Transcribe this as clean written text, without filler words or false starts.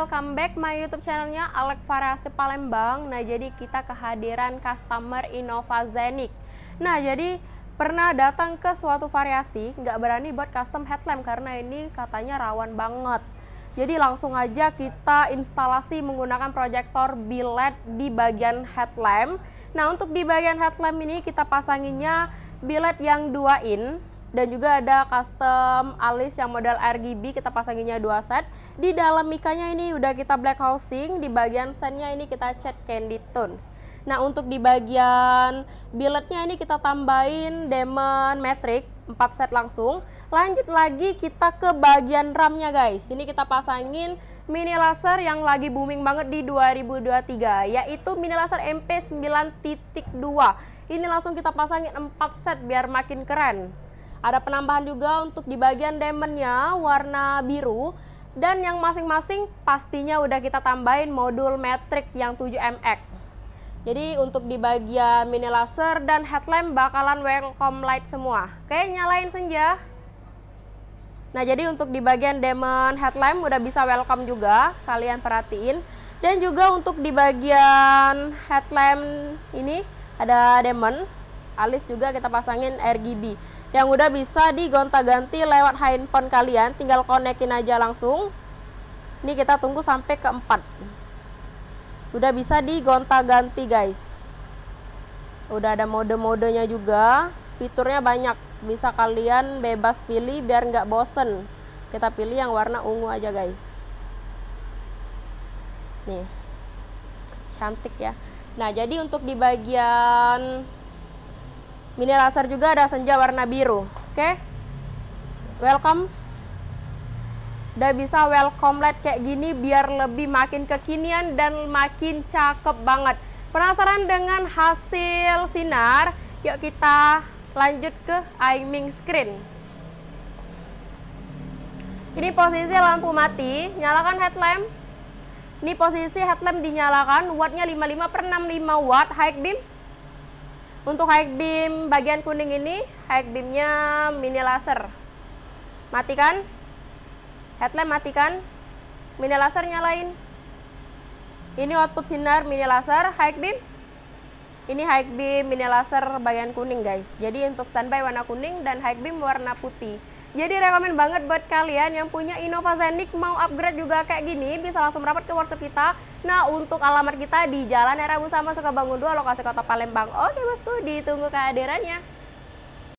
welcome back my YouTube channelnya Alek Variasi Palembang. Nah, jadi kita kehadiran customer Innova Zenik. Nah, jadi pernah datang ke suatu variasi, nggak berani buat custom headlamp karena ini katanya rawan banget. Jadi langsung aja kita instalasi menggunakan proyektor biled di bagian headlamp. Nah, untuk di bagian headlamp ini kita pasanginnya biled yang 2 in. Dan juga ada custom alis yang model RGB, kita pasanginnya 2 set. Di dalam mikanya ini udah kita black housing, di bagian sennya ini kita cat candy tones. Nah, untuk di bagian billetnya ini kita tambahin diamond matrix 4 set langsung. Lanjut lagi kita ke bagian RAM-nya guys. Ini kita pasangin mini laser yang lagi booming banget di 2023, yaitu mini laser MP9.2. Ini langsung kita pasangin 4 set biar makin keren. Ada penambahan juga untuk di bagian diamondnya warna biru. Dan yang masing-masing pastinya udah kita tambahin modul matrix yang 7MX. Jadi untuk di bagian mini laser dan headlamp bakalan welcome light semua. Oke, nyalain senja. Nah, jadi untuk di bagian diamond headlamp udah bisa welcome juga, kalian perhatiin. Dan juga untuk di bagian headlamp ini ada diamond, alis juga kita pasangin RGB. Yang udah bisa digonta-ganti lewat handphone kalian, tinggal konekin aja langsung. Ini kita tunggu sampai ke 4. Udah bisa digonta-ganti guys. Udah ada mode-modenya juga, fiturnya banyak, bisa kalian bebas pilih biar nggak bosen. Kita pilih yang warna ungu aja guys. Nih, cantik ya. Nah, jadi untuk di bagian mini laser juga ada senja warna biru. Oke, welcome. Udah bisa welcome light kayak gini biar lebih makin kekinian dan makin cakep banget. Penasaran dengan hasil sinar? Yuk kita lanjut ke aiming screen. Ini posisi lampu mati, nyalakan headlamp. Ini posisi headlamp dinyalakan, wattnya 55/65 watt, high beam. Untuk high beam bagian kuning ini, high beamnya mini laser. Matikan. Headlamp matikan. Mini laser nyalain. Ini output sinar mini laser, high beam. Ini high beam mini laser bagian kuning guys. Jadi untuk standby warna kuning dan high beam warna putih. Jadi rekomen banget buat kalian yang punya Innova Zenik mau upgrade juga kayak gini, bisa langsung merapat ke workshop kita. Nah, untuk alamat kita di Jalan Era Busama Sukabangun 2, lokasi Kota Palembang. Oke bosku, ditunggu kehadirannya.